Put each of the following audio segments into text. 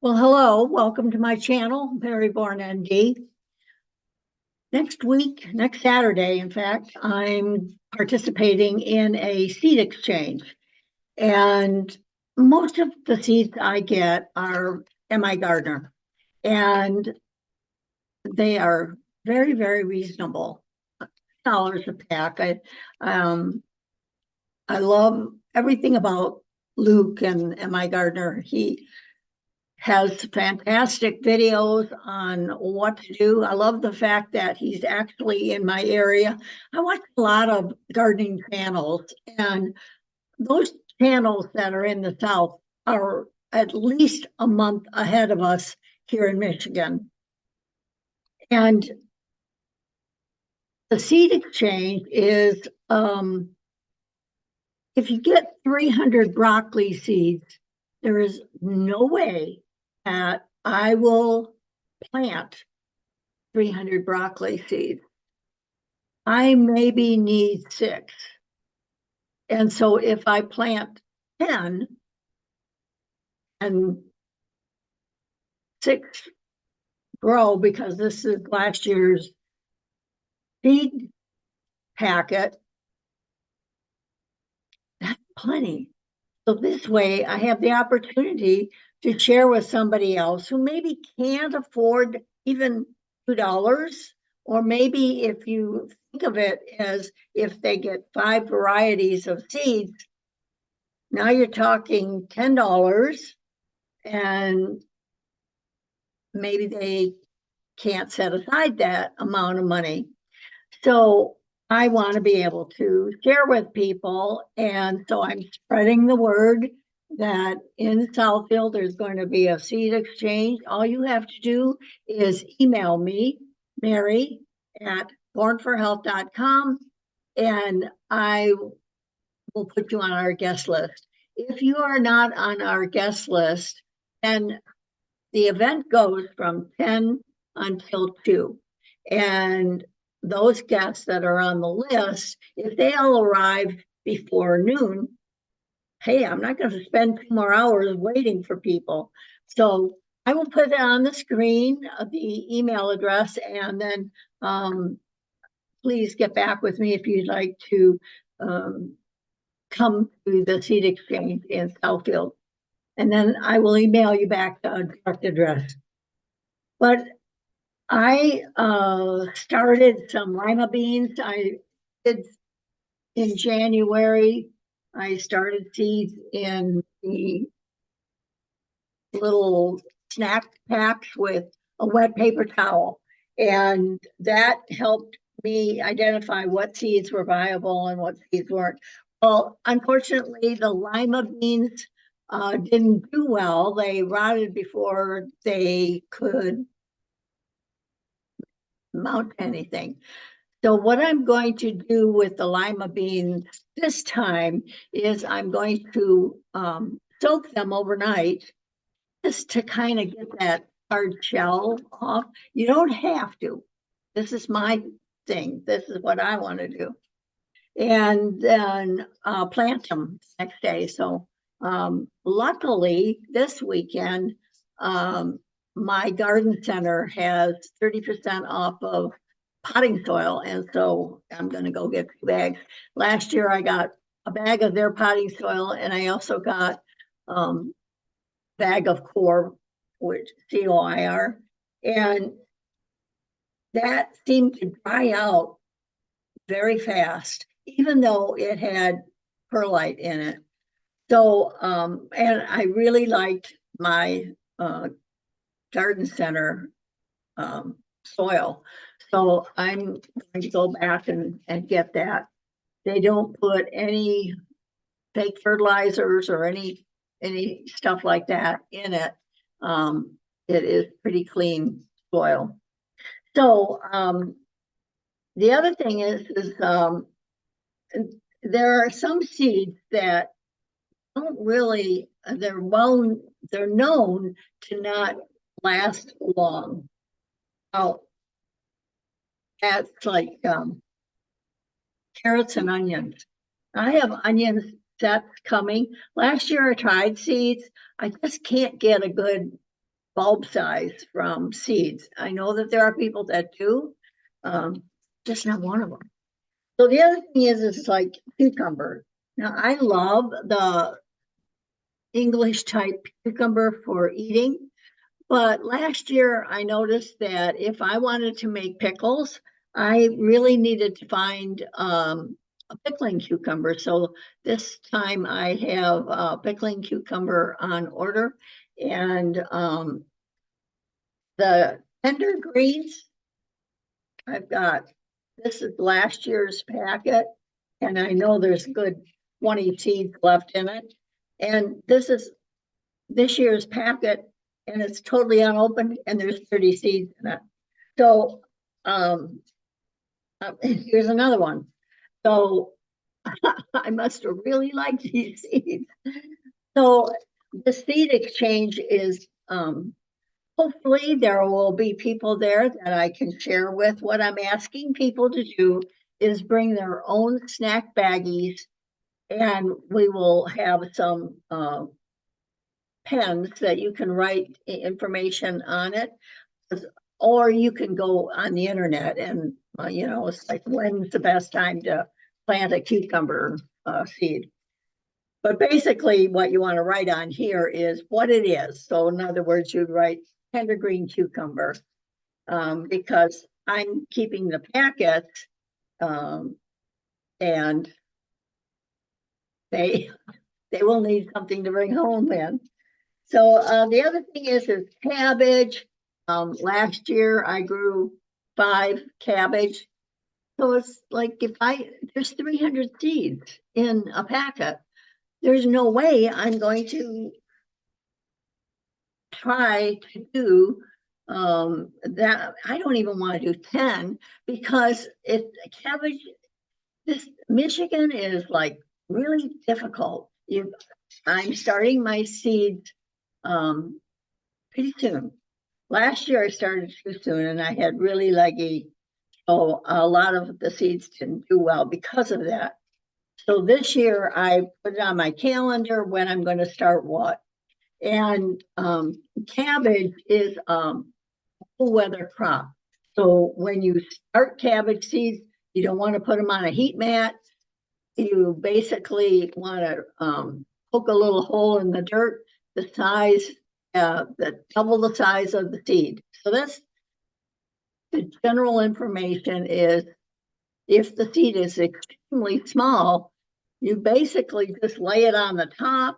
Well, hello, welcome to my channel, Mary Born ND. Next week, next Saturday, in fact, I'm participating in a seed exchange. And most of the seeds I get are MI Gardener. And they are very, very reasonable. $6 a pack. I love everything about Luke and MI Gardener. He has fantastic videos on what to do. I love the fact that he's actually in my area. I watch a lot of gardening channels, and those channels that are in the South are at least a month ahead of us here in Michigan. And the seed exchange is if you get 300 broccoli seeds, there is no way that I will plant 300 broccoli seeds. I maybe need 6. And so if I plant 10 and 6 grow, because this is last year's seed packet, that's plenty. So this way I have the opportunity to share with somebody else who maybe can't afford even $2, or maybe if you think of it as if they get 5 varieties of seeds, now you're talking $10, and maybe they can't set aside that amount of money. So I want to be able to share with people, and so I'm spreading the word that in Southfield there's going to be a seed exchange. All you have to do is email me, Mary at bornforhealth.com, and I will put you on our guest list. If you are not on our guest list, then the event goes from 10 until 2. And those guests that are on the list, if they all arrive before noon, hey, I'm not going to spend 2 more hours waiting for people. So I will put that on the screen, the email address, and then please get back with me if you'd like to come to the seed exchange in Southfield. And then I will email you back the direct address. But I started some lima beans. I did in January. I started seeds in the little snack packs with a wet paper towel. And that helped me identify what seeds were viable and what seeds weren't. Well, unfortunately, the lima beans didn't do well. They rotted before they could mount anything. So what I'm going to do with the lima beans this time is I'm going to soak them overnight just to kind of get that hard shell off. You don't have to. This is my thing. This is what I want to do. And then plant them next day. So luckily this weekend, my garden center has 30% off of potting soil. And so I'm going to go get 2 bags. Last year I got a bag of their potting soil, and I also got bag of core, which COIR, and that seemed to dry out very fast, even though it had perlite in it. So, and I really liked my garden center soil. So I'm going to go back and get that. They don't put any fake fertilizers or any stuff like that in it. It is pretty clean soil. So the other thing is there are some seeds that don't really, they're known to not last long. Oh, that's like carrots and onions. I have onions that's coming. Last year I tried seeds. I just can't get a good bulb size from seeds. I know that there are people that do, just not one of them. So the other thing is like cucumber. Now I love the English type cucumber for eating. But last year I noticed that if I wanted to make pickles, I really needed to find a pickling cucumber. So this time I have a pickling cucumber on order, and the tender greens, I've got, this is last year's packet, and I know there's good 20 seeds left in it. And this is this year's packet, and it's totally unopened, and there's 30 seeds in it. So here's another one. So I must have really liked these seeds. So the seed exchange is hopefully there will be people there that I can share with. What I'm asking people to do is bring their own snack baggies, and we will have some pens that you can write information on it, or you can go on the internet and it's like, when's the best time to plant a cucumber seed. But basically what you want to write on here is what it is. So in other words, you'd write tender green cucumber, because I'm keeping the packets, and they will need something to bring home then. So the other thing is cabbage. Last year I grew 5 cabbage. So it's like there's 300 seeds in a packet. There's no way I'm going to try to do that. I don't even want to do 10, because cabbage, this Michigan is like really difficult. I'm starting my seeds pretty soon. Last year I started too soon, and I had really leggy, so a lot of the seeds didn't do well because of that. So this year I put it on my calendar when I'm going to start what. And cabbage is a cool weather crop. So when you start cabbage seeds, you don't want to put them on a heat mat. You basically want to poke a little hole in the dirt, the size, double the size of the seed. So that's the general information. Is if the seed is extremely small, you basically just lay it on the top,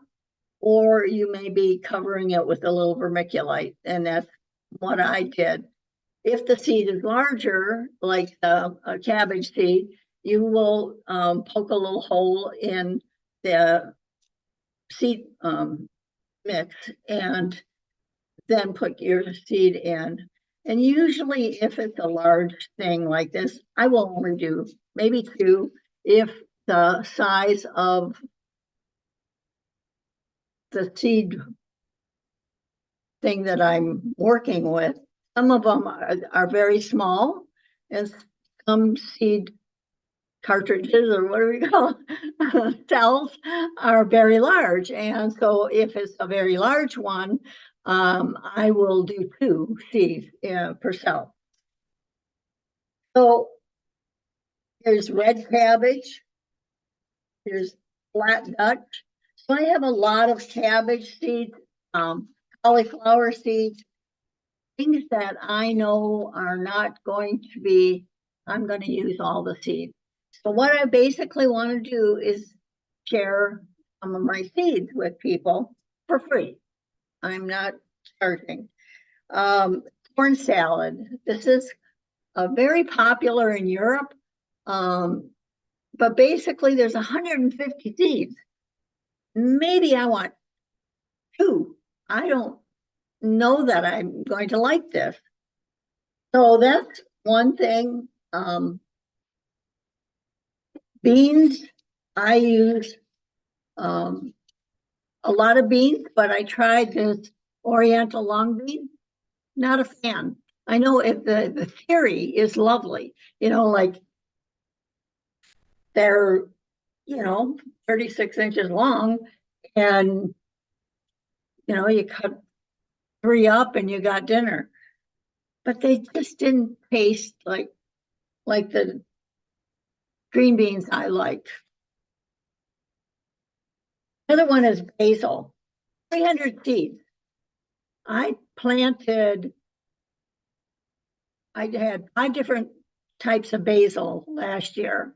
or you may be covering it with a little vermiculite, and that's what I did. If the seed is larger, like a cabbage seed, you will poke a little hole in the seed mix, and then put your seed in. And usually if it's a large thing like this, I will only do maybe 2 if the size of the seed thing that I'm working with. Some of them are very small, and some seed cartridges, or what do we call cells, are very large. And so if it's a very large one, I will do 2 seeds per cell. So there's red cabbage, there's flat Dutch. So I have a lot of cabbage seeds, cauliflower seeds, things that I know are not going to be, I'm going to use all the seeds. So what I basically want to do is share some of my seeds with people for free. I'm not charging. Corn salad. This is very popular in Europe, but basically there's 150 seeds. Maybe I want 2. I don't know that I'm going to like this. So that's one thing. Beans, I use a lot of beans, but I tried this Oriental long bean. Not a fan. I know if the theory is lovely, like they're 36 inches long, and you cut 3 up and you got dinner. But they just didn't taste like the green beans I liked. The other one is basil, 300 seeds. I had 5 different types of basil last year,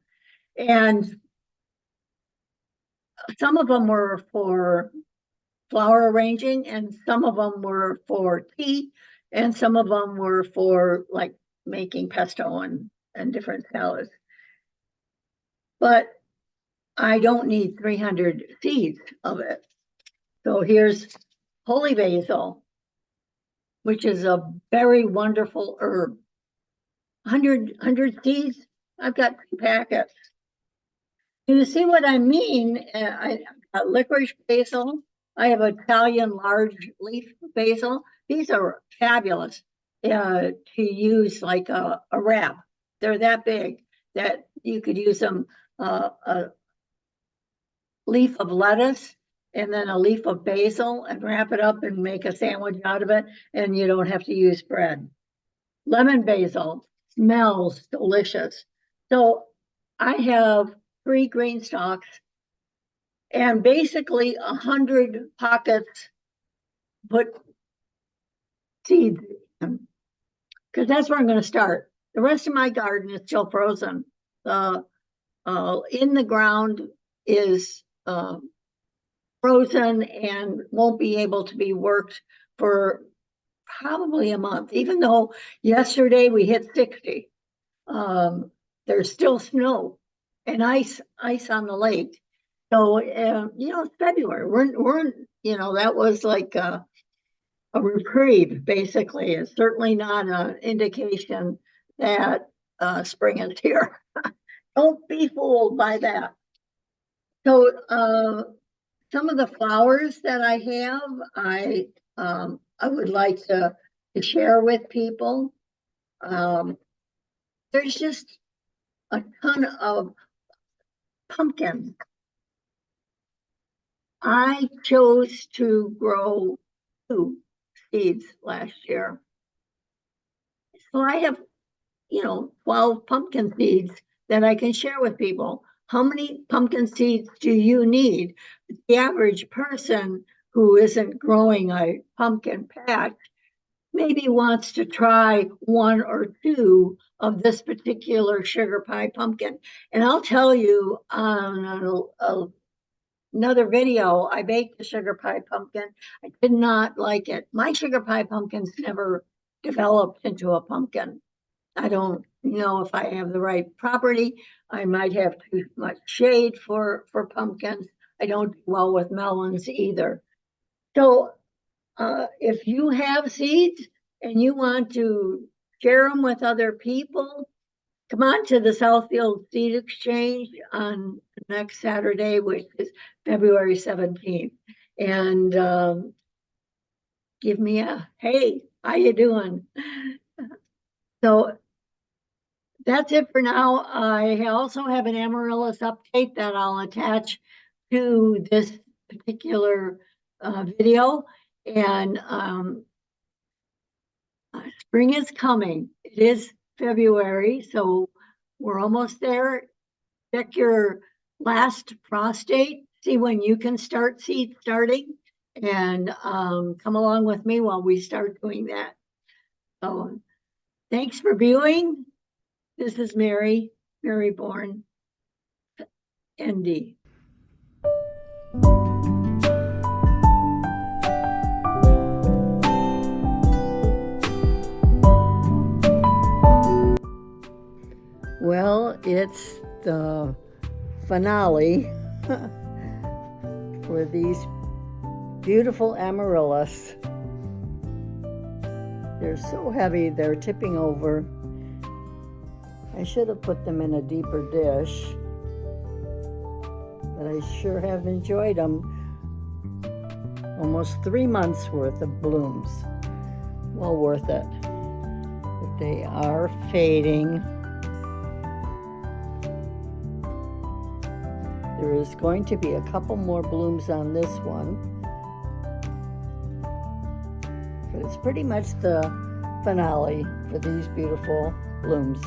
and some of them were for flower arranging, and some of them were for tea, and some of them were for like making pesto and different salads. But I don't need 300 seeds of it. So here's holy basil, which is a very wonderful herb. 100 seeds, I've got 2 packets. You see what I mean? I got licorice basil. I have Italian large leaf basil. These are fabulous to use like a wrap. They're that big that you could use them a leaf of lettuce and then a leaf of basil and wrap it up and make a sandwich out of it, and you don't have to use bread. Lemon basil smells delicious. So I have 3 green stalks and basically 100 pockets put seeds in, because that's where I'm going to start. The rest of my garden is still frozen. In the ground is frozen and won't be able to be worked for probably a month, even though yesterday we hit 60. There's still snow and ice on the lake. So, it's February. We're that was like a reprieve, basically. It's certainly not an indication that spring is here. Don't be fooled by that. So, some of the flowers that I have, I would like to share with people. There's just a ton of pumpkins. I chose to grow 2 seeds last year. So I have, 12 pumpkin seeds that I can share with people. How many pumpkin seeds do you need? The average person who isn't growing a pumpkin patch maybe wants to try 1 or 2 of this particular sugar pie pumpkin. And I'll tell you on another video, I baked a sugar pie pumpkin. I did not like it. My sugar pie pumpkins never developed into a pumpkin. I don't know if I have the right property. I might have too much shade for pumpkins. I don't do well with melons either. So if you have seeds and you want to share them with other people, come on to the Southfield Seed Exchange on next Saturday, which is February 17th. And give me a, hey, how you doing? So that's it for now. I also have an Amaryllis update that I'll attach to this particular video. And spring is coming. It is February, so we're almost there. Check your last frost date, see when you can start seed starting, and come along with me while we start doing that. So thanks for viewing. This is Mary Bourne, ND. Well, it's the finale for these beautiful amaryllis. They're so heavy, they're tipping over. I should have put them in a deeper dish, but I sure have enjoyed them. Almost 3 months worth of blooms. Well worth it. But they are fading. There is going to be a couple more blooms on this one. but it's pretty much the finale for these beautiful blooms.